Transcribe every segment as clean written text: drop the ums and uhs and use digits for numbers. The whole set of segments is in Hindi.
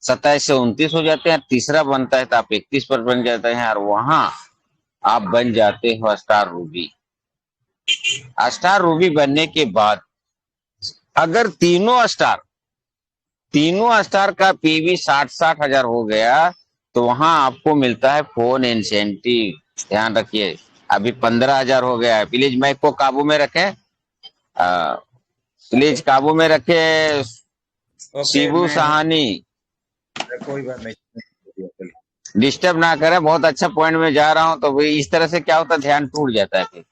27 से 29 हो जाते हैं, तीसरा बनता है तो आप 31 पर बन जाते हैं, और वहां आप बन जाते हो स्टार रूबी। स्टार रूबी बनने के बाद अगर तीनों स्टार का पीवी 60-60 हजार हो गया, तो वहां आपको मिलता है फोन इंसेंटिव। ध्यान रखिए, अभी 15 हजार हो गया है। प्लीज माइक को काबू में रखें, प्लीज काबू में रखे। ओके, शिबू मैं सहानी कोई बात नहीं। डिस्टर्ब ना करे, बहुत अच्छा पॉइंट में जा रहा हूं, तो भाई इस तरह से क्या होता है, ध्यान टूट जाता है फिर।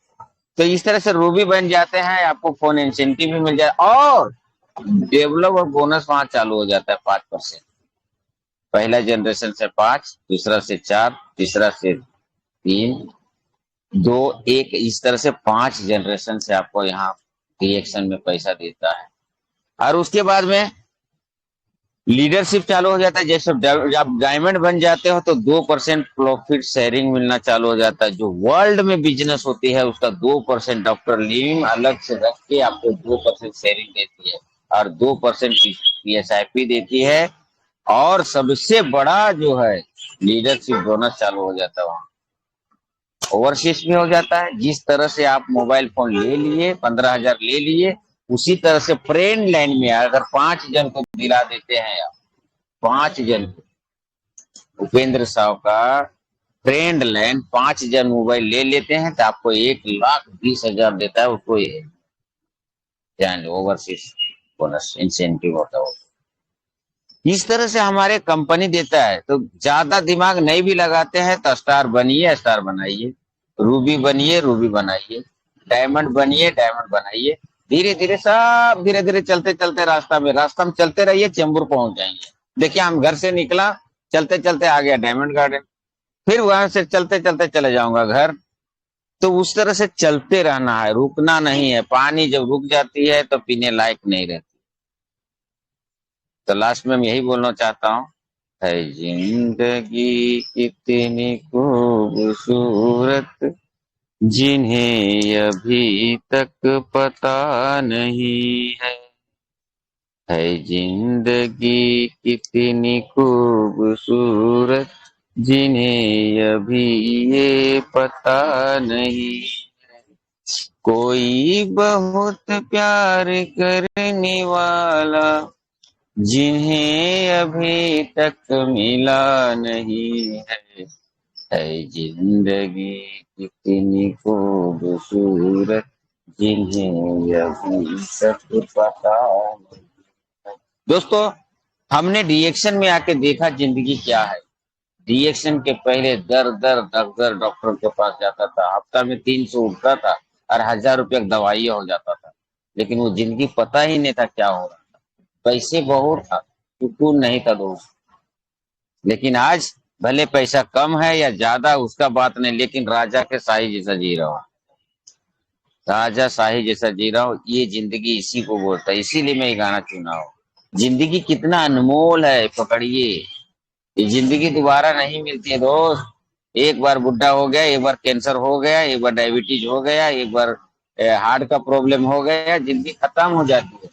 तो इस तरह से रूबी बन जाते हैं, आपको फोन इंसेंटिव भी मिल जाए, और डेवलप और बोनस वहां चालू हो जाता है 5%। पहला जनरेशन से 5, दूसरा से 4, तीसरा से 3, 2, 1, इस तरह से 5 जनरेशन से आपको यहाँ रिएक्शन में पैसा देता है। और उसके बाद में लीडरशिप चालू हो जाता है। जैसे आप डायमंड बन जाते हो तो 2% प्रॉफिट शेयरिंग मिलना चालू हो जाता है। जो वर्ल्ड में बिजनेस होती है उसका 2% डॉक्टर लीम अलग से रख के आपको 2% शेयरिंग देती है, और 2% PSIP देती है। और सबसे बड़ा जो है लीडरशिप बोनस चालू हो जाता है वहां। ओवरसीज भी हो जाता है। जिस तरह से आप मोबाइल फोन ले लिए, 15 हजार ले लिए, उसी तरह से फ्रेंड लाइन में अगर 5 जन को दिला देते हैं आप, 5 जन को, उपेंद्र साव का फ्रेंड लाइन 5 जन मोबाइल ले लेते हैं तो आपको 1,20,000 देता है उसको। ये ओवरसीज बोनस इंसेंटिव होता है। इस तरह से हमारे कंपनी देता है। तो ज्यादा दिमाग नहीं भी लगाते हैं तो स्टार बनिए, स्टार बनाइए, रूबी बनिए, रूबी बनाइए, डायमंड बनिए, डायमंड बनाइए। धीरे धीरे सब धीरे धीरे चलते चलते रास्ता में चलते रहिए, चेंबूर पहुंच जाएंगे। देखिए, हम घर से निकला, चलते चलते आ गया डायमंड गार्डन, फिर वहां से चलते चलते चले जाऊंगा घर। तो उस तरह से चलते रहना है, रुकना नहीं है। पानी जब रुक जाती है तो पीने लायक नहीं रहती। तो लास्ट में मैं यही बोलना चाहता हूँ, है जिंदगी कितनी खूबसूरत, जिन्हें अभी तक पता नहीं है जिंदगी कितनी खूबसूरत, जिन्हें अभी ये पता नहीं। कोई बहुत प्यार करने वाला, जिन्हें अभी तक मिला नहीं है जिंदगी कितनी खूबसूरत, जिन्हें अभी तक पता नहीं। दोस्तों, हमने रिएक्शन में आके देखा जिंदगी क्या है। रिएक्शन के पहले दर दर दर दर डॉक्टर के पास जाता था, हफ्ता में 300 उठता था, और 1,000 रुपये की दवाई हो जाता था। लेकिन वो जिंदगी पता ही नहीं था क्या हो रहा था। पैसे बहुत था, सुकून नहीं था दोस्त। लेकिन आज भले पैसा कम है या ज्यादा, उसका बात नहीं, लेकिन राजा के शाही जैसा जी रहा हूँ। राजा शाही जैसा जी रहा हूँ, ये जिंदगी इसी को बोलता है। इसीलिए मैं ये गाना चुना हूँ। जिंदगी कितना अनमोल है, पकड़िए। ये जिंदगी दोबारा नहीं मिलती है दोस्त। एक बार बुढ़ा हो गया, एक बार कैंसर हो गया, एक बार डायबिटीज हो गया, एक बार हार्ट का प्रॉब्लम हो गया, जिंदगी खत्म हो जाती है।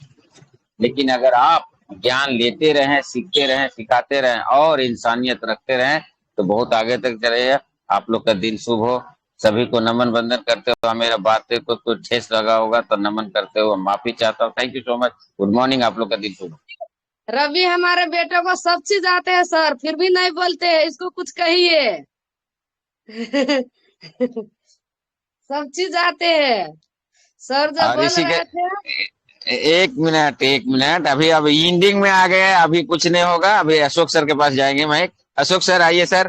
लेकिन अगर आप ज्ञान लेते रहें, सीखते रहें, सिखाते रहें, और इंसानियत रखते रहें, तो बहुत आगे तक चलेगा। आप लोग का दिन शुभ हो। सभी को नमन बंदन करते हो। मेरा बातें को तो ठेस लगा होगा तो नमन करते हो, माफी चाहता हूँ। Thank you so much. Good morning. आप लोग का दिन शुभ हो। रवि, हमारे बेटे को सब चीज आते हैं सर, फिर भी नहीं बोलते हैं। इसको कुछ कहिए। सब चीज आते हैं। सर जब और बोल इसी के रहे थे। एक मिनट, एक मिनट, अभी अब एंडिंग में आ गए, अभी कुछ नहीं होगा। अभी अशोक सर के पास जाएंगे। माइक अशोक सर आइए सर,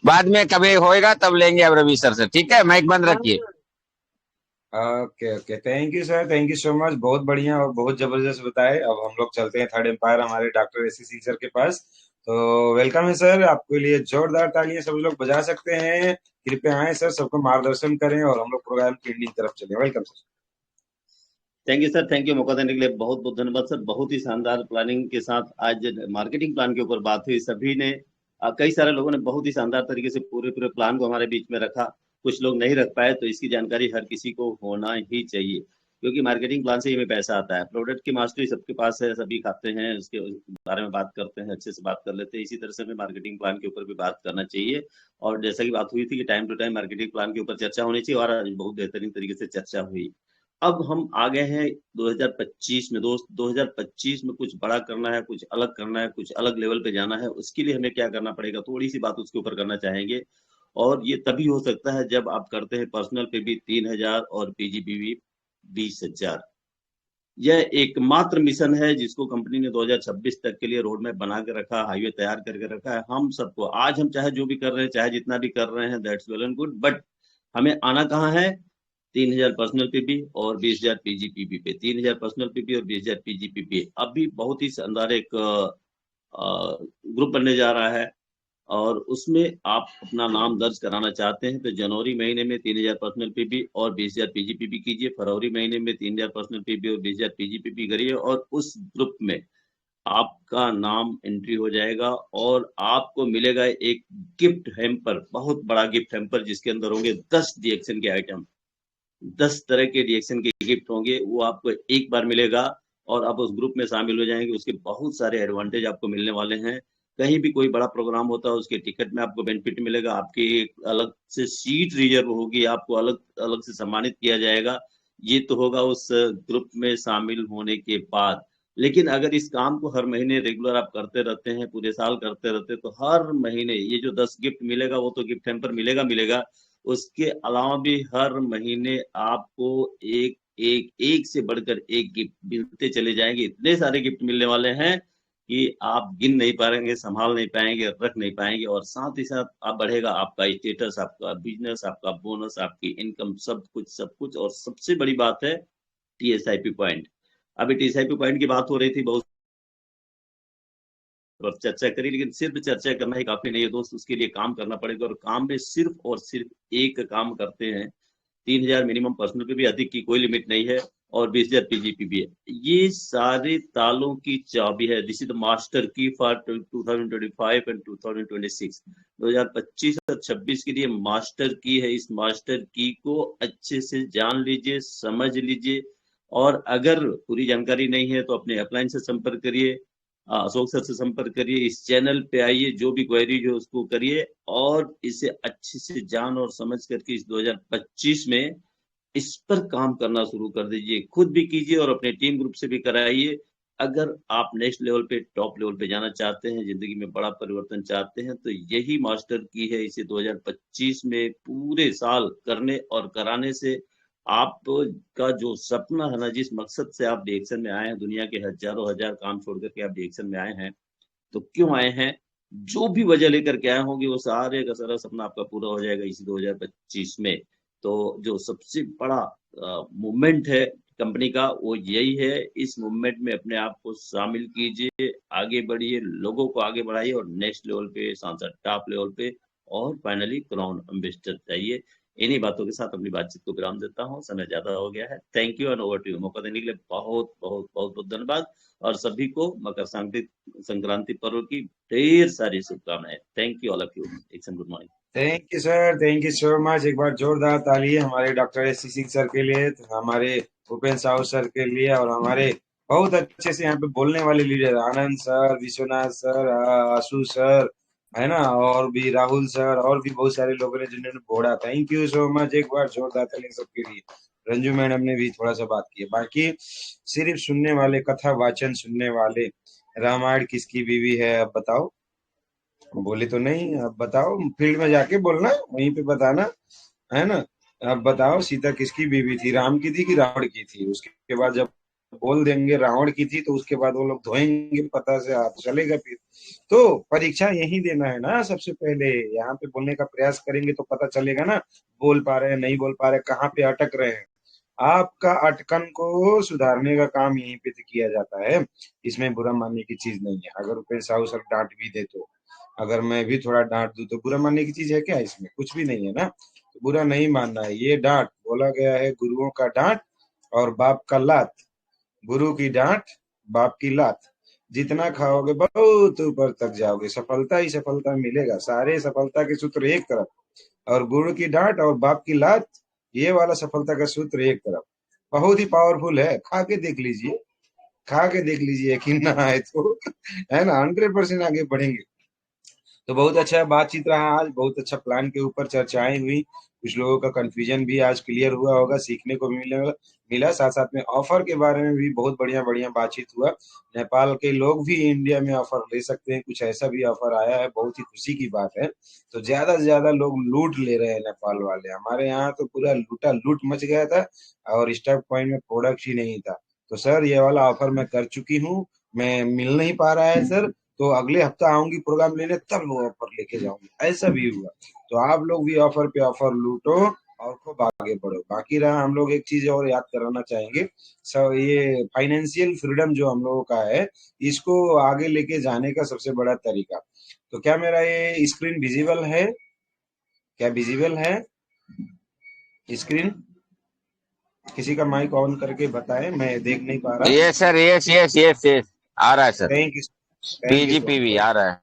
बाद में कभी होएगा तब लेंगे अब रवि सर से। ठीक है, माइक बंद हाँ, रखिए। Okay okay, thank you sir, thank you so much. बहुत बढ़िया और बहुत जबरदस्त बताए। अब हम लोग चलते हैं थर्ड एम्पायर हमारे डॉक्टर एससीसी सर के पास। तो वेलकम है सर, आपके लिए जोरदार तालियां सब लोग बजा सकते हैं। कृपया आए सर, सबको मार्गदर्शन करें और हम लोग प्रोग्राम की एंडिंग तरफ चले। Welcome sir. Thank you sir, thank you. मौका देने के लिए बहुत बहुत धन्यवाद सर। बहुत ही शानदार प्लानिंग के साथ आज मार्केटिंग प्लान के ऊपर बात हुई। सभी ने कई सारे लोगों ने बहुत ही शानदार तरीके से पूरे पूरे प्लान को हमारे बीच में रखा। कुछ लोग नहीं रख पाए, तो इसकी जानकारी हर किसी को होना ही चाहिए। क्योंकि मार्केटिंग प्लान से ही हमें पैसा आता है। प्रोडक्ट की मास्टरी सबके पास है, सभी खाते हैं, उसके बारे में बात करते हैं, अच्छे से बात कर लेते हैं। इसी तरह से हमें मार्केटिंग प्लान के ऊपर भी बात करना चाहिए। और जैसा कि बात हुई थी कि time to time marketing plan के ऊपर चर्चा होनी चाहिए, और आज बहुत बेहतरीन तरीके से चर्चा हुई। अब हम आ गए हैं 2025 में। दोस्त, 2025 में कुछ बड़ा करना है, कुछ अलग करना है, कुछ अलग लेवल पे जाना है। उसके लिए हमें क्या करना पड़ेगा, थोड़ी सी बात उसके ऊपर करना चाहेंगे। और ये तभी हो सकता है जब आप करते हैं पर्सनल पे भी 3,000 और पीजीपीवी 20,000। यह एकमात्र मिशन है जिसको कंपनी ने 2026 तक के लिए रोड मैप बना के रखा, हाईवे तैयार करके रखा है। हम सबको, आज हम चाहे जो भी कर रहे हैं, चाहे जितना भी कर रहे हैं, that's well and good, but हमें आना कहाँ है? 3,000 पर्सनल पीपी और 20,000 पीजीपीपी पे। 3,000 पर्सनल पीपी और 20,000 पीजीपीपी। अभी बहुत ही शानदार एक ग्रुप बनने जा रहा है, और उसमें आप अपना नाम दर्ज कराना चाहते हैं तो जनवरी महीने में 3,000 पर्सनल पीपी और 20,000 पीजीपीपी कीजिए। फरवरी महीने में 3,000 पर्सनल पीपी और 20,000 पीजीपीपी करिए, और उस ग्रुप में आपका नाम एंट्री हो जाएगा, और आपको मिलेगा एक गिफ्ट हैम्पर, बहुत बड़ा गिफ्ट हैम्पर, जिसके अंदर होंगे 10 रिएक्शन के आइटम। 10 तरह के रिएक्शन के गिफ्ट होंगे, वो आपको एक बार मिलेगा, और आप उस ग्रुप में शामिल हो जाएंगे। उसके बहुत सारे एडवांटेज आपको मिलने वाले हैं। कहीं भी कोई बड़ा प्रोग्राम होता है, उसके टिकट में आपको बेनिफिट मिलेगा, आपकी एक अलग से सीट रिजर्व होगी, आपको अलग अलग से सम्मानित किया जाएगा। ये तो होगा उस ग्रुप में शामिल होने के बाद। लेकिन अगर इस काम को हर महीने रेगुलर आप करते रहते हैं, पूरे साल करते रहते हैं, तो हर महीने ये जो 10 गिफ्ट मिलेगा, वो तो गिफ्ट हैम्पर मिलेगा मिलेगा, उसके अलावा भी हर महीने आपको एक एक एक से बढ़कर एक गिफ्ट मिलते चले जाएंगे। इतने सारे गिफ्ट मिलने वाले हैं कि आप गिन नहीं पाएंगे, संभाल नहीं पाएंगे, रख नहीं पाएंगे। और साथ ही साथ आप बढ़ेगा आपका स्टेटस, आपका बिजनेस, आपका बोनस, आपकी इनकम, सब कुछ सब कुछ। और सबसे बड़ी बात है टीएसआईपी पॉइंट। अभी टीएसआईपी पॉइंट की बात हो रही थी, बहुत पर चर्चा करी, लेकिन सिर्फ चर्चा करना ही काफी नहीं है दोस्त, उसके लिए काम करना पड़ेगा। और काम में सिर्फ और सिर्फ एक काम करते हैं। 3,000 मिनिमम पर्सनल पे भी, अधिक की कोई लिमिट नहीं है, और 20,000 पीजीपी भी है। ये सारे तालों की चाबी है। दिस इज द मास्टर की फॉर 2025 एंड 2026। 2025 और 26 के लिए मास्टर की है। इस मास्टर की को अच्छे से जान लीजिए, समझ लीजिए। और अगर पूरी जानकारी नहीं है तो अपने अपलाइन से संपर्क करिए, अशोक सर से संपर्क करिए, इस चैनल पे आइए, जो भी क्वेरीज हो उसको करिए, और इसे अच्छे से जान और समझ करके इस 2025 में इस पर काम करना शुरू कर दीजिए। खुद भी कीजिए और अपने टीम ग्रुप से भी कराइए। अगर आप नेक्स्ट लेवल पे, टॉप लेवल पे जाना चाहते हैं, जिंदगी में बड़ा परिवर्तन चाहते हैं, तो यही मास्टर की है। इसे 2025 में पूरे साल करने और कराने से आपका जो सपना है ना, जिस मकसद से आप डिएक्शन में आए हैं, दुनिया के हजारों हजार काम छोड़ करके आप डिएक्शन में आए हैं, तो क्यों आए हैं, जो भी वजह लेकर के आए होंगे, वो सारे का सारा सपना आपका पूरा हो जाएगा इसी 2025 में। तो जो सबसे बड़ा मूवमेंट है कंपनी का, वो यही है। इस मूवमेंट में अपने आप को शामिल कीजिए, आगे बढ़िए, लोगों को आगे बढ़ाइए, और नेक्स्ट लेवल पे, सांसद टॉप लेवल पे, और फाइनली क्राउन एम्बेसडर चाहिए। इन्हीं बातों के साथ अपनी बातचीत को विराम देता हूँ, समय ज्यादा हो गया है। Thank you and over to you. मौका देने के लिए बहुत बहुत बहुत बहुत धन्यवाद, और सभी को मकर संक्रांति पर्व की ढेर सारी शुभकामनाएं। Thank you all of you. एक good morning. Thank you sir, thank you so much. एक बार जोरदार ताली है हमारे डॉक्टर एस सिंह सर के लिए, हमारे भूपेंद्र साहू सर के लिए, और हमारे बहुत अच्छे से यहाँ पे बोलने वाले लीडर आनंद सर, विश्वनाथ सर, आशु सर, है ना, और भी राहुल सर, और भी बहुत सारे लोगों ने जिन्होंने बोला। Thank you so much. एक बार जोरदार ताली सबके लिए। रंजू मैडम ने भी थोड़ा सा बात की। बाकी सिर्फ सुनने वाले, कथा वाचन सुनने वाले, रामायण किसकी बीवी है अब बताओ, बोले तो नहीं, अब बताओ, फील्ड में जाके बोलना, वहीं पे बताना, है ना। अब बताओ सीता किसकी बीवी थी, राम की थी कि रावण की थी? उसके बाद जब बोल देंगे रावण की थी, तो उसके बाद वो लोग धोएंगे पता से, हाथ चलेगा फिर। तो परीक्षा यही देना है ना, सबसे पहले यहाँ पे बोलने का प्रयास करेंगे तो पता चलेगा ना, बोल पा रहे हैं, नहीं बोल पा रहे, कहाँ पे अटक रहे हैं। आपका अटकन को सुधारने का काम यहीं पे किया जाता है, इसमें बुरा मानने की चीज नहीं है। अगर उपेंद्र साहू सर डांट भी दे तो, अगर मैं भी थोड़ा डांट दूं तो बुरा मानने की चीज है क्या? इसमें कुछ भी नहीं है ना, तो बुरा नहीं मानना है। ये डांट बोला गया है, गुरुओं का डांट और बाप का लात। गुरु की डांट, बाप की लात, जितना खाओगे बहुत ऊपर तक जाओगे, सफलता ही सफलता मिलेगा। सारे सफलता के सूत्र एक तरफ, और गुरु की डांट और बाप की लात, ये वाला सफलता का सूत्र एक तरफ। बहुत ही पावरफुल है, खा के देख लीजिए, खा के देख लीजिए, यकीन ना आए तो है ना, 100% आगे बढ़ेंगे। तो बहुत अच्छा बातचीत रहा आज, बहुत अच्छा प्लान के ऊपर चर्चाएं हुई, कुछ लोगों का कंफ्यूजन भी आज क्लियर हुआ होगा, सीखने को मिला साथ साथ में ऑफर के बारे में भी बहुत बढ़िया बढ़िया बातचीत हुआ। नेपाल के लोग भी इंडिया में ऑफर ले सकते हैं, कुछ ऐसा भी ऑफर आया है, बहुत ही खुशी की बात है। तो ज्यादा से ज्यादा लोग लूट ले रहे हैं नेपाल वाले, हमारे यहाँ तो पूरा लूटा लूट मच गया था और स्टॉक पॉइंट में प्रोडक्ट ही नहीं था। तो सर ये वाला ऑफर मैं कर चुकी हूँ, मैं मिल नहीं पा रहा है सर, तो अगले हफ्ता आऊंगी प्रोग्राम लेने, तब वो ऑफर लेके जाऊंगी, ऐसा भी हुआ। तो आप लोग भी ऑफर पे ऑफर लूटो और खूब आगे बढ़ो। बाकी रहा, हम लोग एक चीज और याद कराना चाहेंगे, सब ये फाइनेंशियल फ्रीडम जो हम लोगों का है, इसको आगे लेके जाने का सबसे बड़ा तरीका, तो क्या मेरा ये स्क्रीन विजिबल है, क्या विजिबल है स्क्रीन? किसी का माइक ऑन करके बताएं, मैं देख नहीं पा रहा। Yes sir, yes yes yes yes, आ रहा है sir. Thank you, thank you so पीजीपीवी मच। आ रहा है।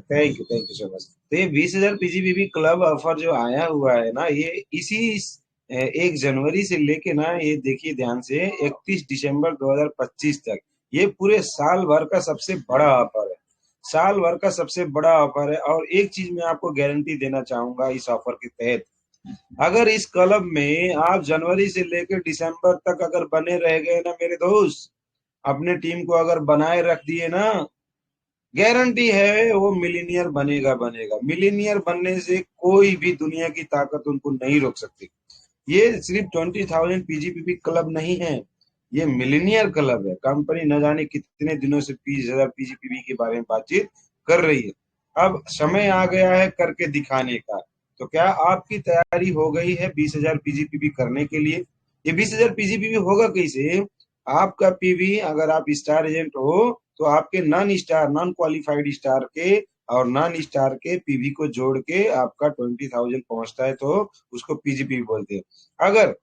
Thank you so much. तो ये 20,000 पीजीबीबी क्लब ऑफर जो आया हुआ है ना, ये इसी 1 जनवरी से लेके ना, ये देखिए ध्यान से, 31 दिसंबर 2025 तक, ये पूरे साल भर का सबसे बड़ा ऑफर है, साल भर का सबसे बड़ा ऑफर है। और एक चीज मैं आपको गारंटी देना चाहूंगा इस ऑफर के तहत, अगर इस क्लब में आप जनवरी से लेकर दिसंबर तक अगर बने रह गए ना मेरे दोस्त, अपने टीम को अगर बनाए रख दिए ना, गारंटी है वो मिलीनियर बनेगा बनेगा। मिलीनियर बनने से कोई भी दुनिया की ताकत उनको नहीं रोक सकती। ये सिर्फ 20,000 पीजीपीपी क्लब नहीं है, ये मिलीनियर क्लब है। कंपनी न जाने कितने दिनों से 20,000 पीजीपीपी के बारे में बातचीत कर रही है, अब समय आ गया है करके दिखाने का। तो क्या आपकी तैयारी हो गई है 20,000 पीजीपीपी करने के लिए? ये 20,000 पीजीपीपी होगा कैसे? आपका पीवी, अगर आप स्टार एजेंट हो, तो आपके non star, non qualified star के और नॉन स्टार के पीवी को जोड़ के आपका 20,000 पहुंचता है, तो उसको पीजीपी बोलते हैं। अगर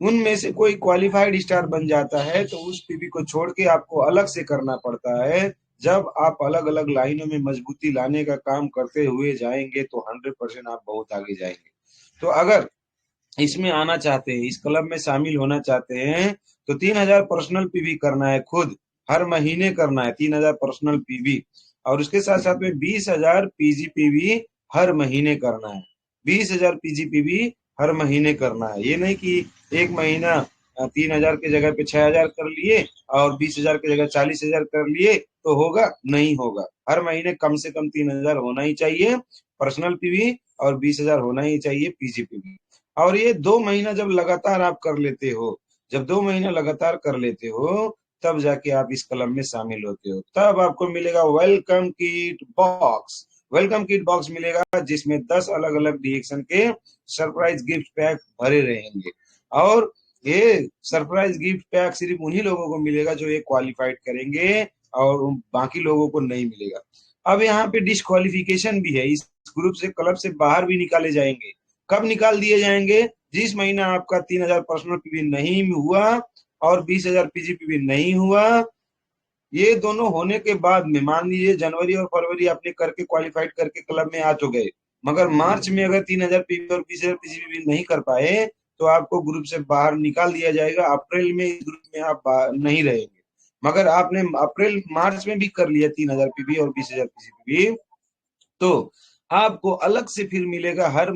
उनमें से कोई क्वालिफाइड स्टार बन जाता है, तो उस पीवी को छोड़ के आपको अलग से करना पड़ता है। जब आप अलग अलग लाइनों में मजबूती लाने का काम करते हुए जाएंगे, तो 100% आप बहुत आगे जाएंगे। तो अगर इसमें आना चाहते हैं, इस क्लब में शामिल होना चाहते हैं, तो 3,000 पर्सनल पीवी करना है, खुद हर महीने करना है 3,000 पर्सनल पीवी, और उसके साथ साथ में 20,000 पीजीपीवी हर महीने करना है। 20,000 पीजीपीवी हर महीने करना है, ये नहीं कि एक महीना 3,000 की जगह पे 6,000 कर लिए और 20,000 की जगह 40,000 कर लिए तो होगा, नहीं होगा। हर महीने कम से कम 3,000 होना ही चाहिए पर्सनल पीवी, और 20,000 होना ही चाहिए पीजीपीवी। और ये 2 महीना जब लगातार आप कर लेते हो, जब 2 महीना लगातार कर लेते हो, तब जाके आप इस क्लब में शामिल होते हो। तब आपको मिलेगा welcome kit box, welcome kit box मिलेगा, जिसमें 10 अलग अलग डिएक्शन के सरप्राइज गिफ्ट पैक भरे रहेंगे। और ये सरप्राइज गिफ्ट पैक सिर्फ उन्हीं लोगों को मिलेगा जो ये क्वालिफाइड करेंगे, और बाकी लोगों को नहीं मिलेगा। अब यहाँ पे डिस्क्वालिफिकेशन भी है, इस ग्रुप से, क्लब से बाहर भी निकाले जाएंगे। कब निकाल दिए जाएंगे? जिस महीना आपका 3,000 पर्सनल पीवी नहीं हुआ और 20,000 पीजीपीवी नहीं हुआ, ये दोनों होने के बाद में, मान लीजिए जनवरी और फरवरी आपने करके क्वालिफाइड करके क्लब में आ तो गए, मगर मार्च में अगर 3,000 पीवी और 20,000 पीजीपीवी नहीं कर पाए, तो आपको ग्रुप से बाहर निकाल दिया जाएगा। अप्रैल में इस ग्रुप में आप नहीं रहेंगे। मगर आपने अप्रैल मार्च में भी कर लिया 3,000 पीवी और 20,000 पीजीपीवी, तो आपको अलग से फिर मिलेगा हर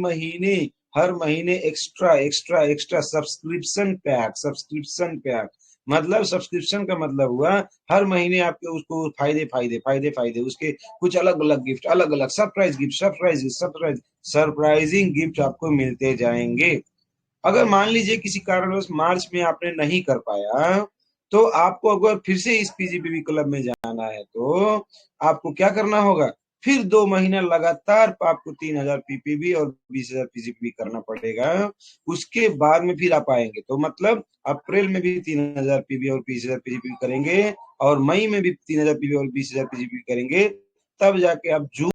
महीने extra extra extra subscription pack. Subscription pack मतलब, सब्सक्रिप्शन का मतलब हुआ हर महीने आपके उसको फायदे फायदे फायदे फायदे, उसके कुछ अलग अलग गिफ्ट, अलग अलग सरप्राइज गिफ्ट, सरप्राइजिंग गिफ्ट आपको मिलते जाएंगे। अगर मान लीजिए किसी कारणवश मार्च में आपने नहीं कर पाया, तो आपको अगर फिर से इस पीजीपीवी क्लब में जाना है, तो आपको क्या करना होगा? फिर 2 महीना लगातार आपको 3,000 पीपीवी और 20,000 पीजीपीवी करना पड़ेगा। उसके बाद में फिर आप आएंगे, तो मतलब अप्रैल में भी 3,000 पीवी और 20,000 पीजीपीवी करेंगे, और मई में भी 3,000 पीवी और 20,000 पीजीपीवी करेंगे, तब जाके आप जून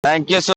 थैंक यू।